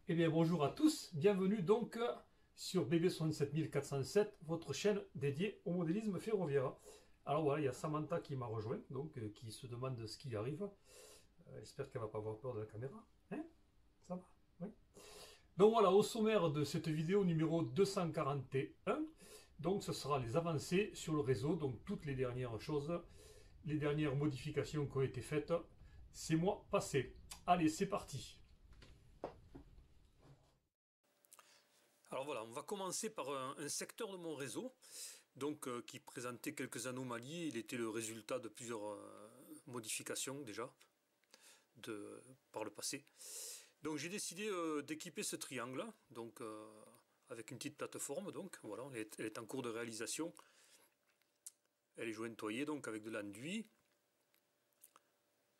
Eh bien bonjour à tous, bienvenue donc sur BB67407, votre chaîne dédiée au modélisme ferroviaire. Alors voilà, il y a Samantha qui m'a rejoint, donc qui se demande ce qui arrive. J'espère qu'elle va pas avoir peur de la caméra. Hein? Ça va? Oui. Donc voilà, au sommaire de cette vidéo numéro 241, donc ce sera les avancées sur le réseau, donc toutes les dernières choses, les dernières modifications qui ont été faites ces mois passés. Allez, c'est parti. Alors voilà, on va commencer par un secteur de mon réseau donc, qui présentait quelques anomalies. Il était le résultat de plusieurs modifications déjà par le passé. Donc j'ai décidé d'équiper ce triangle donc, avec une petite plateforme. Donc voilà, elle est en cours de réalisation. Elle est jointoyée donc avec de l'enduit,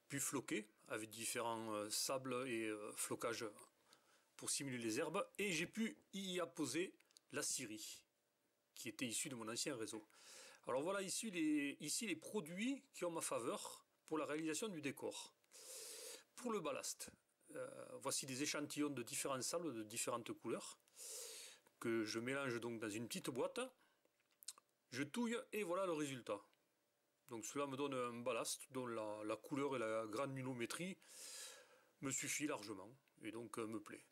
puis floquée avec différents sables et flocages pour simuler les herbes, et j'ai pu y apposer la scierie qui était issue de mon ancien réseau. Alors voilà ici les produits qui ont ma faveur pour la réalisation du décor. Pour le ballast, voici des échantillons de différents sables de différentes couleurs que je mélange donc dans une petite boîte, je touille et voilà le résultat. Donc cela me donne un ballast dont la couleur et la granulométrie me suffit largement et donc me plaît.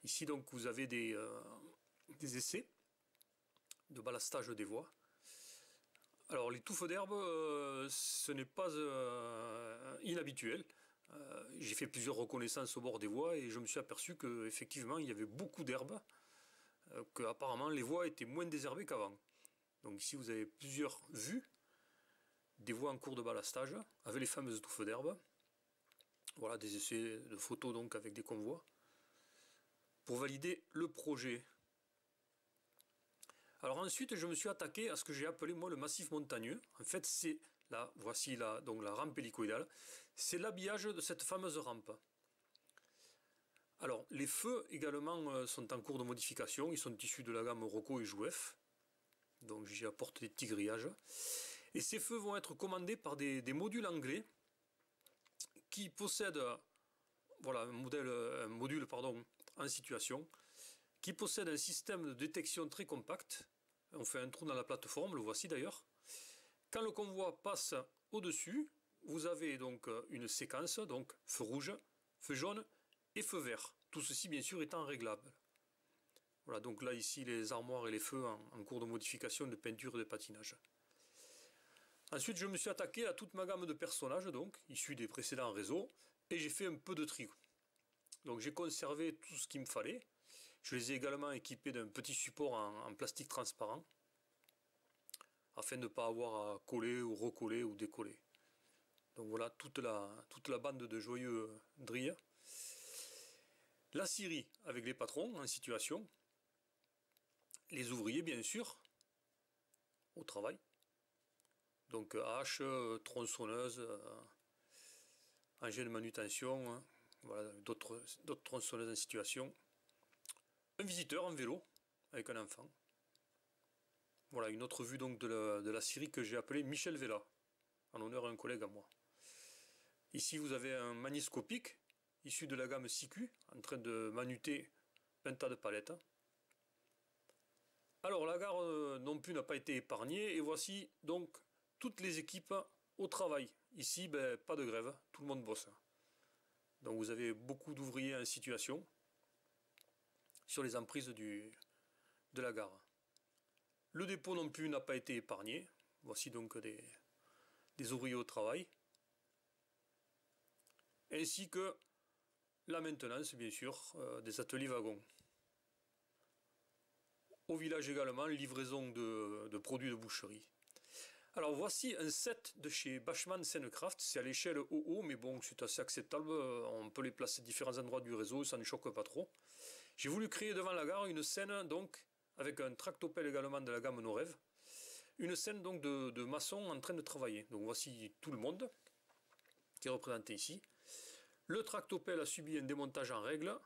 Ici donc vous avez des essais de ballastage des voies. Alors les touffes d'herbe, ce n'est pas inhabituel. J'ai fait plusieurs reconnaissances au bord des voies et je me suis aperçu qu'effectivement il y avait beaucoup d'herbes, qu'apparemment les voies étaient moins désherbées qu'avant. Donc ici vous avez plusieurs vues des voies en cours de ballastage avec les fameuses touffes d'herbe. Voilà des essais de photos donc avec des convois pour valider le projet. Alors ensuite, je me suis attaqué à ce que j'ai appelé moi le massif montagneux. En fait, c'est là, voici donc la rampe hélicoïdale. C'est l'habillage de cette fameuse rampe. Alors, les feux également sont en cours de modification. Ils sont issus de la gamme Rocco et Jouef. Donc j'y apporte des petits grillages. Et ces feux vont être commandés par des modules anglais qui possèdent voilà, un module en situation, qui possède un système de détection très compact. On fait un trou dans la plateforme, le voici d'ailleurs. Quand le convoi passe au-dessus, vous avez donc une séquence, donc feu rouge, feu jaune et feu vert. Tout ceci bien sûr étant réglable. Voilà, donc là ici les armoires et les feux en cours de modification, de peinture et de patinage. Ensuite je me suis attaqué à toute ma gamme de personnages, donc issus des précédents réseaux, et j'ai fait un peu de tri. Donc j'ai conservé tout ce qu'il me fallait. Je les ai également équipés d'un petit support en plastique transparent afin de ne pas avoir à coller ou recoller ou décoller. Donc voilà toute la bande de joyeux drilles. La scierie avec les patrons en situation. Les ouvriers bien sûr au travail. Donc hache, tronçonneuse, engin de manutention, voilà, d'autres tronçonneuses en situation. Un visiteur en vélo avec un enfant. Voilà une autre vue donc de la scierie que j'ai appelée Michel Vella, en honneur à un collègue à moi. Ici vous avez un magniscopique issu de la gamme CQ en train de manuter un tas de palettes. Alors la gare non plus n'a pas été épargnée et voici donc toutes les équipes au travail. Ici pas de grève, tout le monde bosse. Donc vous avez beaucoup d'ouvriers en situation sur les emprises de la gare. Le dépôt non plus n'a pas été épargné. Voici donc des ouvriers au travail. Ainsi que la maintenance, bien sûr, des ateliers wagons. Au village également, livraison de produits de boucherie. Alors voici un set de chez Bachmann Sennecraft, c'est à l'échelle OO, mais bon, c'est assez acceptable, on peut les placer à différents endroits du réseau, ça ne choque pas trop. J'ai voulu créer devant la gare une scène, donc, avec un tractopelle également de la gamme Norev, une scène donc de maçons en train de travailler. Donc voici tout le monde qui est représenté ici. Le tractopelle a subi un démontage en règle,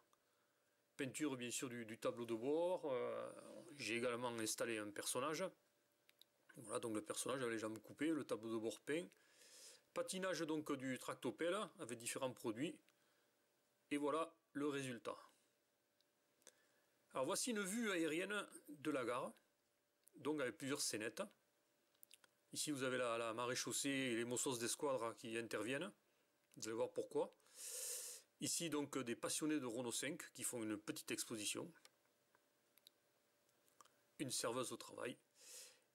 peinture bien sûr du tableau de bord, j'ai également installé un personnage. Voilà donc le personnage avec les jambes coupées, le tableau de bord peint, patinage donc du tractopelle avec différents produits, et voilà le résultat. Alors voici une vue aérienne de la gare, donc avec plusieurs scénettes. Ici vous avez la maréchaussée et les Mossos d'Esquadra qui interviennent, vous allez voir pourquoi. Ici donc des passionnés de Renault 5 qui font une petite exposition. Une serveuse au travail.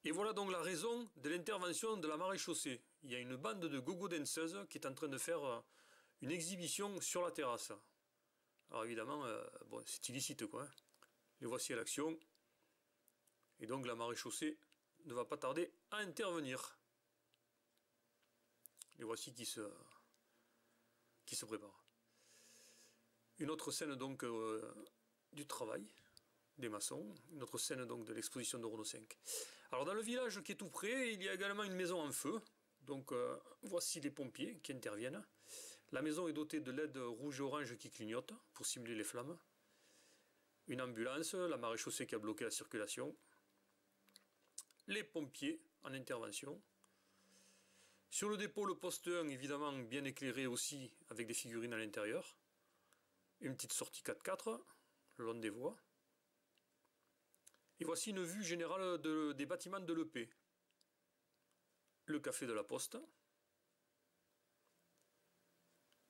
Et voilà donc la raison de l'intervention de la maréchaussée. Il y a une bande de gogo danseuses qui est en train de faire une exhibition sur la terrasse. Alors évidemment, bon, c'est illicite quoi. Hein. Les voici à l'action. Et donc la maréchaussée ne va pas tarder à intervenir. Les voici qui se préparent. Une autre scène donc du travail des maçons, une autre scène donc de l'exposition de Renault 5. Alors dans le village qui est tout près, il y a également une maison en feu. Donc voici les pompiers qui interviennent. La maison est dotée de LED rouge et orange qui clignotent pour simuler les flammes. Une ambulance, la maréchaussée qui a bloqué la circulation. Les pompiers en intervention. Sur le dépôt, le poste 1, évidemment bien éclairé aussi avec des figurines à l'intérieur. Une petite sortie 4x4 le long des voies. Et voici une vue générale des bâtiments de l'EP. Le café de la Poste.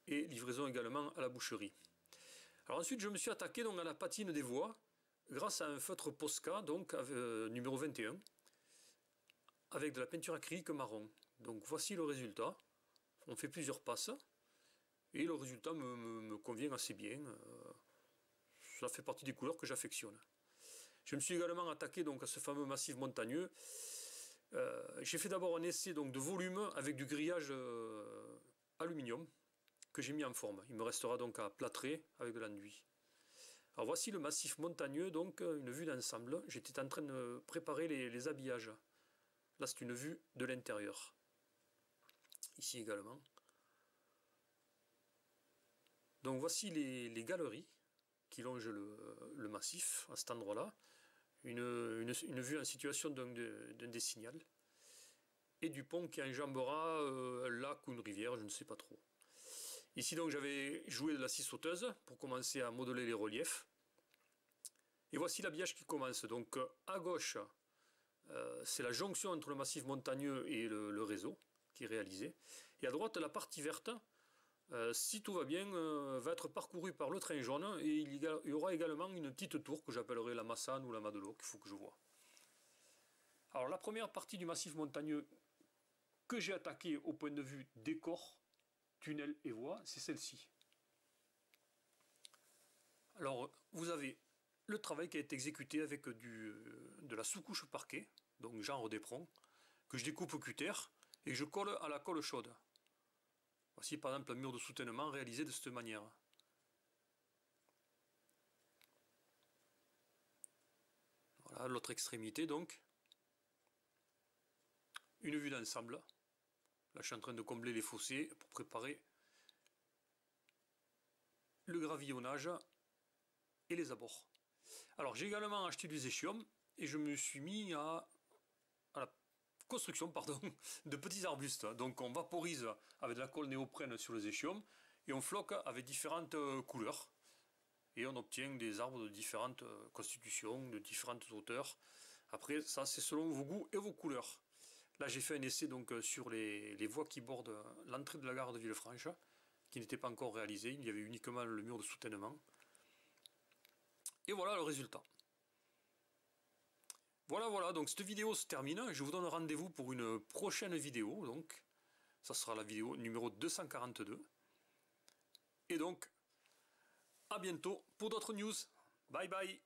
Et livraison également à la boucherie. Alors ensuite, je me suis attaqué donc à la patine des voies grâce à un feutre Posca, donc numéro 21, avec de la peinture acrylique marron. Donc voici le résultat. On fait plusieurs passes et le résultat me convient assez bien. Ça fait partie des couleurs que j'affectionne. Je me suis également attaqué donc à ce fameux massif montagneux. J'ai fait d'abord un essai donc, de volume avec du grillage aluminium que j'ai mis en forme. Il me restera donc à plâtrer avec de l'enduit. Alors voici le massif montagneux, donc une vue d'ensemble. J'étais en train de préparer les habillages. Là c'est une vue de l'intérieur. Ici également. Donc voici les galeries qui longent le massif à cet endroit-là. Une vue en situation d'un des signals. Et du pont qui enjambera un lac ou une rivière, je ne sais pas trop. Ici donc j'avais joué de la scie sauteuse pour commencer à modeler les reliefs. Et voici l'habillage qui commence. Donc à gauche, c'est la jonction entre le massif montagneux et le réseau qui est réalisé. Et à droite, la partie verte, si tout va bien, va être parcourue par le train jaune. Et il y aura également une petite tour que j'appellerai la Massane ou la Madelot, qu'il faut que je vois. Alors la première partie du massif montagneux que j'ai attaqué au point de vue décor, tunnel et voie, c'est celle-ci. Alors vous avez le travail qui a été exécuté avec de la sous-couche parquet, donc genre d'éperon, que je découpe au cutter et que je colle à la colle chaude. Voici par exemple un mur de soutènement réalisé de cette manière. Voilà l'autre extrémité donc. Une vue d'ensemble. Là je suis en train de combler les fossés pour préparer le gravillonnage et les abords. Alors j'ai également acheté des échiums et je me suis mis à la construction de petits arbustes. Donc on vaporise avec de la colle néoprène sur les échiums et on floque avec différentes couleurs. Et on obtient des arbres de différentes constitutions, de différentes hauteurs. Après ça c'est selon vos goûts et vos couleurs. Là j'ai fait un essai donc sur les voies qui bordent l'entrée de la gare de Villefranche, qui n'était pas encore réalisée, il y avait uniquement le mur de soutènement. Et voilà le résultat. Voilà, donc cette vidéo se termine. Je vous donne rendez-vous pour une prochaine vidéo. Donc, ça sera la vidéo numéro 242. Et donc, à bientôt pour d'autres news. Bye bye.